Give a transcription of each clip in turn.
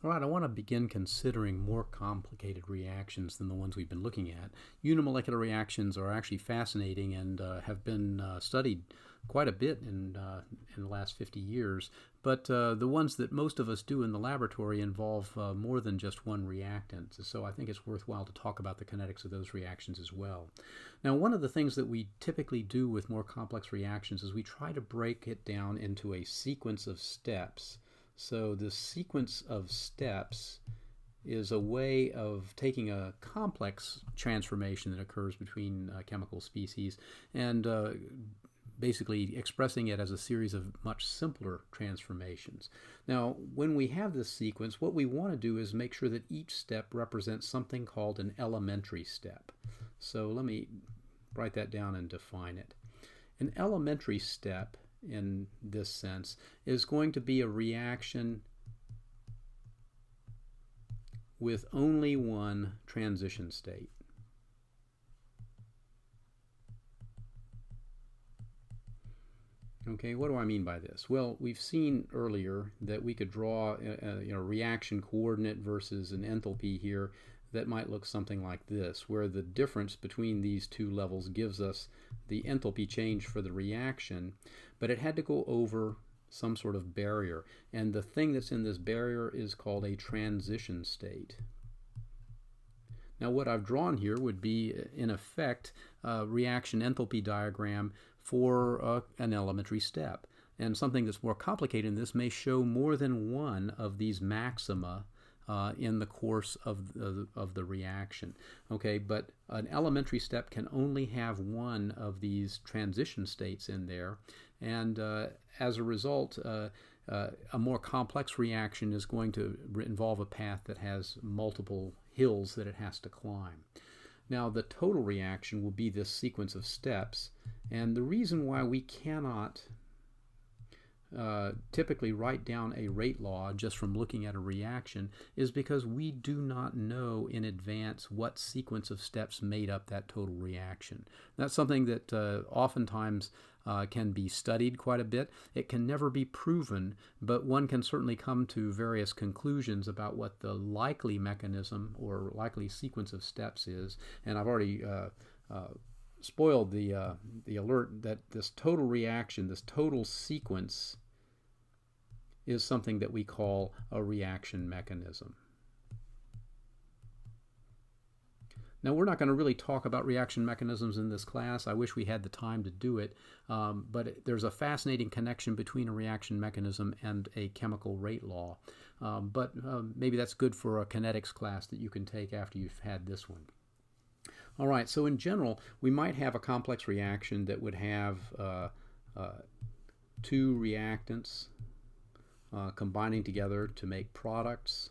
All right, I want to begin considering more complicated reactions than the ones we've been looking at. Unimolecular reactions are actually fascinating and have been studied quite a bit in the last 50 years, but the ones that most of us do in the laboratory involve more than just one reactant, so I think it's worthwhile to talk about the kinetics of those reactions as well. Now, one of the things that we typically do with more complex reactions is we try to break it down into a sequence of steps. So the sequence of steps is a way of taking a complex transformation that occurs between chemical species and basically expressing it as a series of much simpler transformations. Now, when we have this sequence, what we want to do is make sure that each step represents something called an elementary step. So let me write that down and define it. An elementary step in this sense is going to be a reaction with only one transition state. Okay, what do I mean by this? Well, we've seen earlier that we could draw a reaction coordinate versus an enthalpy here that might look something like this, where the difference between these two levels gives us the enthalpy change for the reaction, but it had to go over some sort of barrier, and the thing that's in this barrier is called a transition state. Now, what I've drawn here would be, in effect, a reaction enthalpy diagram for an elementary step. And something that's more complicated in this may show more than one of these maxima in the course of the reaction. Okay, but an elementary step can only have one of these transition states in there, and as a result, a more complex reaction is going to involve a path that has multiple hills that it has to climb. Now, the total reaction will be this sequence of steps, and the reason why we cannot typically write down a rate law just from looking at a reaction is because we do not know in advance what sequence of steps made up that total reaction. That's something that oftentimes can be studied quite a bit. It can never be proven, but one can certainly come to various conclusions about what the likely mechanism or likely sequence of steps is. And I've already spoiled the alert that this total reaction, this total sequence, is something that we call a reaction mechanism. Now, we're not going to really talk about reaction mechanisms in this class. I wish we had the time to do it, but there's a fascinating connection between a reaction mechanism and a chemical rate law. But maybe that's good for a kinetics class that you can take after you've had this one. All right, so in general, we might have a complex reaction that would have two reactants combining together to make products.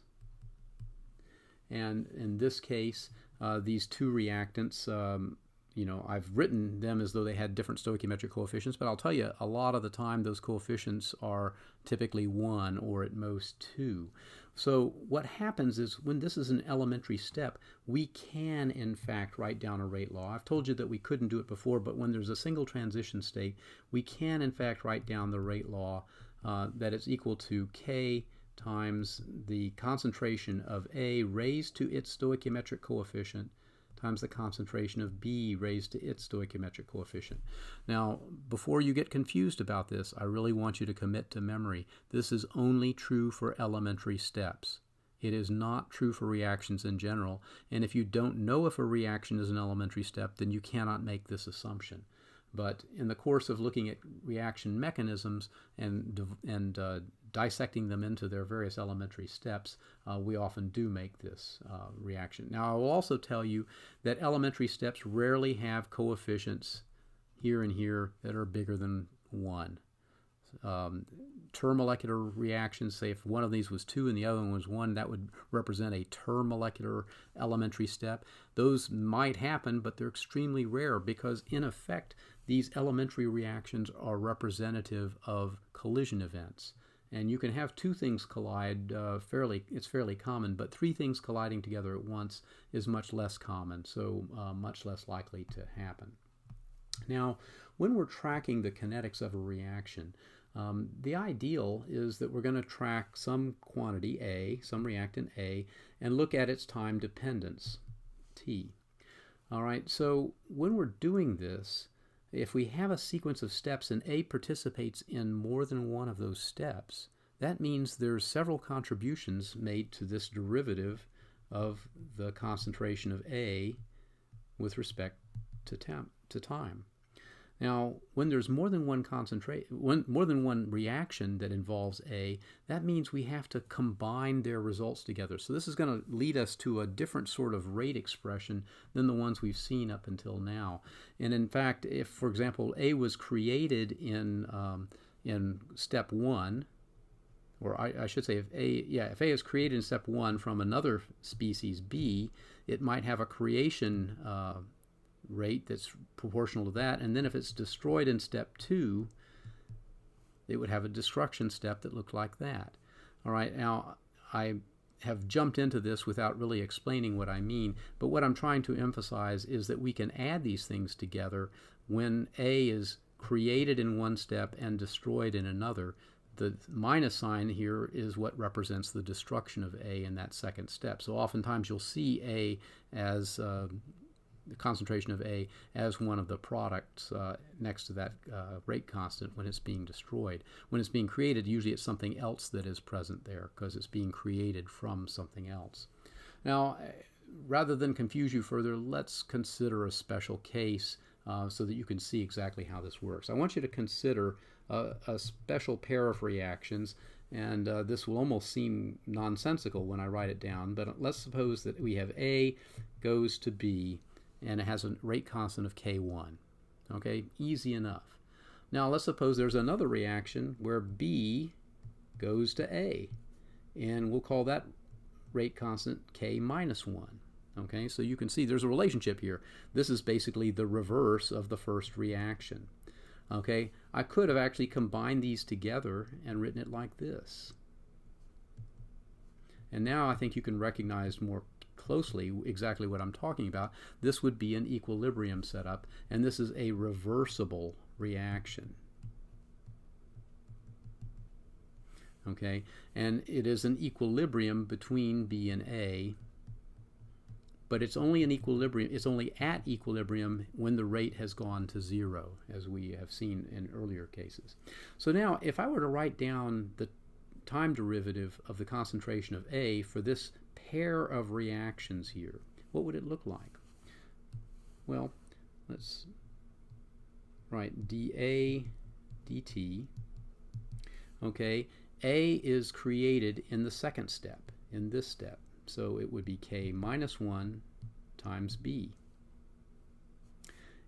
And in this case, these two reactants, I've written them as though they had different stoichiometric coefficients, but I'll tell you, a lot of the time those coefficients are typically 1 or at most 2. So what happens is when this is an elementary step, we can in fact write down a rate law. I've told you that we couldn't do it before, but when there's a single transition state, we can in fact write down the rate law that is equal to K times the concentration of A raised to its stoichiometric coefficient times the concentration of B raised to its stoichiometric coefficient. Now, before you get confused about this, I really want you to commit to memory. This is only true for elementary steps. It is not true for reactions in general, and if you don't know if a reaction is an elementary step, then you cannot make this assumption. But in the course of looking at reaction mechanisms and dissecting them into their various elementary steps, we often do make this reaction. Now, I will also tell you that elementary steps rarely have coefficients here and here that are bigger than 1. Termolecular reactions, say if one of these was 2 and the other one was 1, that would represent a termolecular elementary step. Those might happen, but they're extremely rare because, in effect, these elementary reactions are representative of collision events. And you can have two things collide it's fairly common, but 3 things colliding together at once is much less common, so much less likely to happen. Now, when we're tracking the kinetics of a reaction, The ideal is that we're going to track some quantity A, some reactant A, and look at its time dependence, T. All right, so when we're doing this, if we have a sequence of steps and A participates in more than one of those steps, that means there's several contributions made to this derivative of the concentration of A with respect to time. Now, when there's more than one reaction that involves A, that means we have to combine their results together. So this is going to lead us to a different sort of rate expression than the ones we've seen up until now. And in fact, if, for example, A was created in step 1, or I should say, if A is created in step 1 from another species B, it might have a creation rate that's proportional to that, and then if it's destroyed in step 2, it would have a destruction step that looked like that. All right, now I have jumped into this without really explaining what I mean, but what I'm trying to emphasize is that we can add these things together when A is created in one step and destroyed in another. The minus sign here is what represents the destruction of A in that second step. So oftentimes you'll see A as the concentration of A as one of the products next to that rate constant when it's being destroyed. When it's being created, usually it's something else that is present there because it's being created from something else. Now, rather than confuse you further, let's consider a special case so that you can see exactly how this works. I want you to consider a special pair of reactions, and this will almost seem nonsensical when I write it down, but let's suppose that we have A goes to B, and it has a rate constant of K1. Okay, easy enough. Now let's suppose there's another reaction where B goes to A, and we'll call that rate constant K minus 1. Okay, so you can see there's a relationship here. This is basically the reverse of the first reaction. Okay, I could have actually combined these together and written it like this. And now I think you can recognize more closely exactly what I'm talking about. This would be an equilibrium setup, and this is a reversible reaction. Okay, and it is an equilibrium between B and A, but it's only an equilibrium, it's only at equilibrium when the rate has gone to 0, as we have seen in earlier cases. So now, if I were to write down the time derivative of the concentration of A for this pair of reactions here, what would it look like? Well, let's write dA dt. Okay, A is created in the second step, in this step. So it would be K minus 1 times B.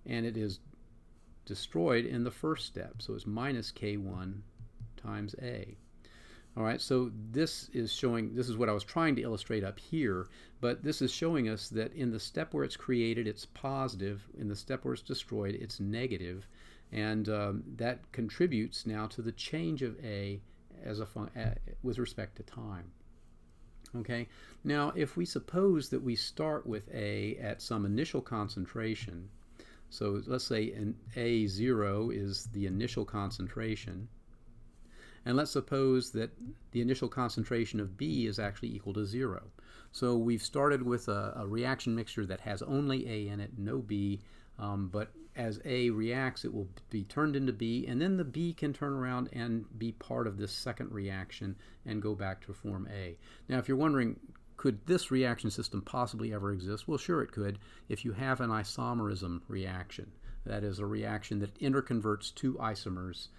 And it is destroyed in the first step. So it's minus K1 times A. All right, so this is showing, this is what I was trying to illustrate up here, but this is showing us that in the step where it's created, it's positive. In the step where it's destroyed, it's negative. And that contributes now to the change of A as with respect to time. Okay, now if we suppose that we start with A at some initial concentration, so let's say A0 is the initial concentration, and let's suppose that the initial concentration of B is actually equal to 0. So we've started with a reaction mixture that has only A in it, no B, but as A reacts, it will be turned into B, and then the B can turn around and be part of this second reaction and go back to form A. Now, if you're wondering, could this reaction system possibly ever exist? Well, sure it could if you have an isomerism reaction. That is a reaction that interconverts two isomers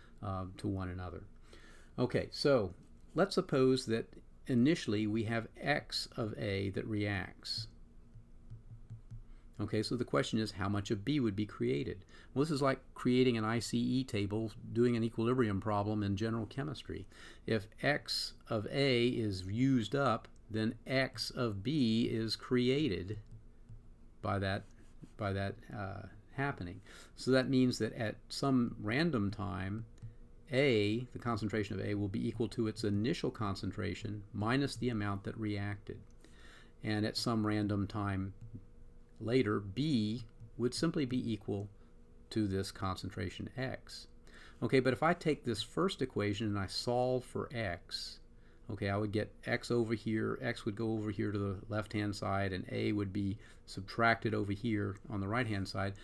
to one another. Okay, so let's suppose that initially we have X of A that reacts. Okay, so the question is how much of B would be created? Well, this is like creating an ICE table, doing an equilibrium problem in general chemistry. If X of A is used up, then X of B is created by that happening. So that means that at some random time, A, the concentration of A, will be equal to its initial concentration minus the amount that reacted. And at some random time later, B would simply be equal to this concentration X. Okay, but if I take this first equation and I solve for x, okay, I would get x over here, x would go over here to the left-hand side, and a would be subtracted over here on the right-hand side.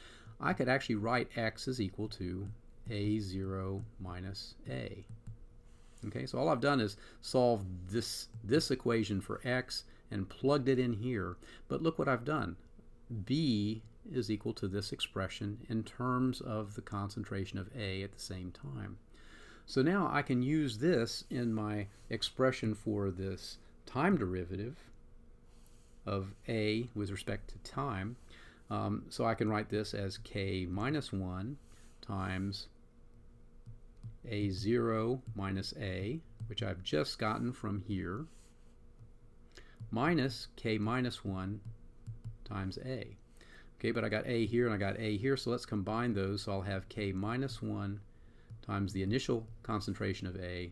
I could actually write x is equal to a0 minus a. Okay, so all I've done is solve this equation for x and plugged it in here. But look what I've done. B is equal to this expression in terms of the concentration of A at the same time. So now I can use this in my expression for this time derivative of A with respect to time. So I can write this as k minus 1 times a0 minus a, which I've just gotten from here, minus k minus 1 times a. Okay, but I got a here and I got a here, so let's combine those. So I'll have k minus 1 times the initial concentration of a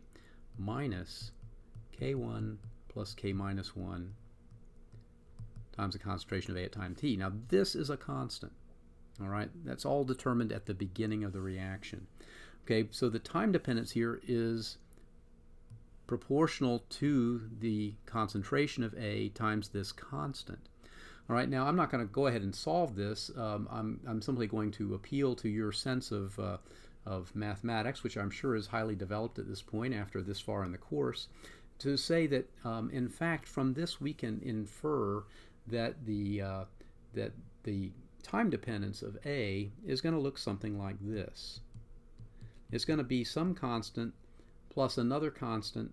minus k1 plus k minus 1 times the concentration of A at time t. Now this is a constant. All right, that's all determined at the beginning of the reaction. Okay, so the time dependence here is proportional to the concentration of A times this constant. All right, now I'm not going to go ahead and solve this. I'm simply going to appeal to your sense of mathematics, which I'm sure is highly developed at this point after this far in the course, to say that in fact from this we can infer that the time dependence of A is going to look something like this. It's going to be some constant plus another constant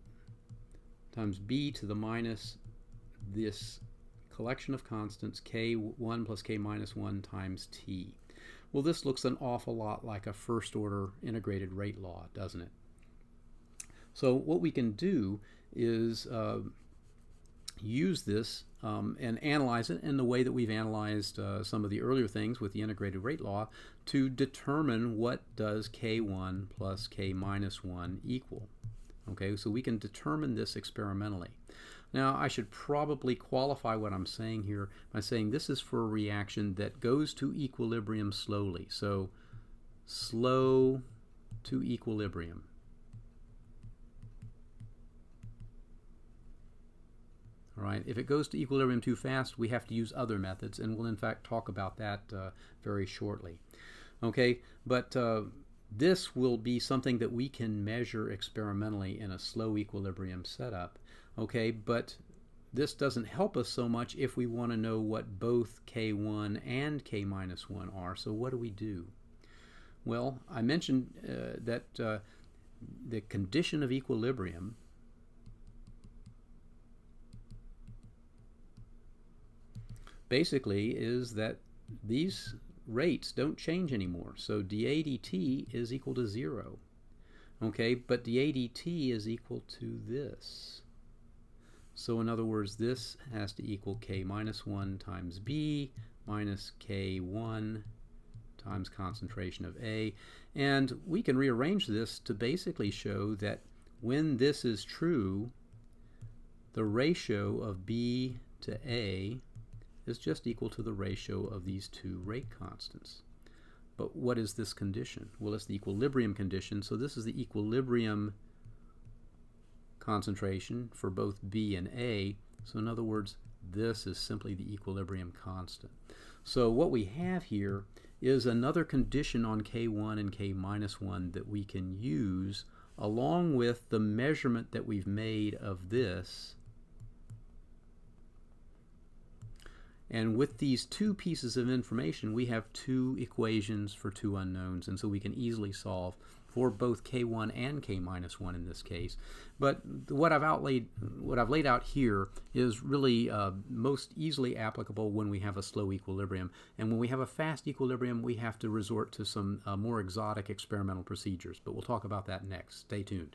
times b to the minus this collection of constants k1 plus k minus 1 times t. Well, this looks an awful lot like a first order integrated rate law, doesn't it? So what we can do is use this and analyze it in the way that we've analyzed some of the earlier things with the integrated rate law to determine what does k1 plus k minus 1 equal. Okay, so we can determine this experimentally. Now, I should probably qualify what I'm saying here by saying this is for a reaction that goes to equilibrium slowly. So, slow to equilibrium. All right, if it goes to equilibrium too fast, we have to use other methods, and we'll in fact talk about that very shortly. Okay, but this will be something that we can measure experimentally in a slow equilibrium setup. Okay, but this doesn't help us so much if we want to know what both K1 and K minus 1 are. So what do we do? Well, I mentioned that the condition of equilibrium basically is that these rates don't change anymore. So dA dt is equal to 0. Okay, but dA dt is equal to this. So in other words, this has to equal k minus 1 times b minus k1 times concentration of A. And we can rearrange this to basically show that when this is true, the ratio of B to A is just equal to the ratio of these two rate constants. But what is this condition? Well, it's the equilibrium condition, so this is the equilibrium concentration for both B and A. So in other words, this is simply the equilibrium constant. So what we have here is another condition on K1 and K minus 1 that we can use along with the measurement that we've made of this. And with these two pieces of information, we have two equations for two unknowns, and so we can easily solve for both K1 and K minus 1 in this case. But what I've laid out here is really most easily applicable when we have a slow equilibrium. And when we have a fast equilibrium, we have to resort to some more exotic experimental procedures. But we'll talk about that next. Stay tuned.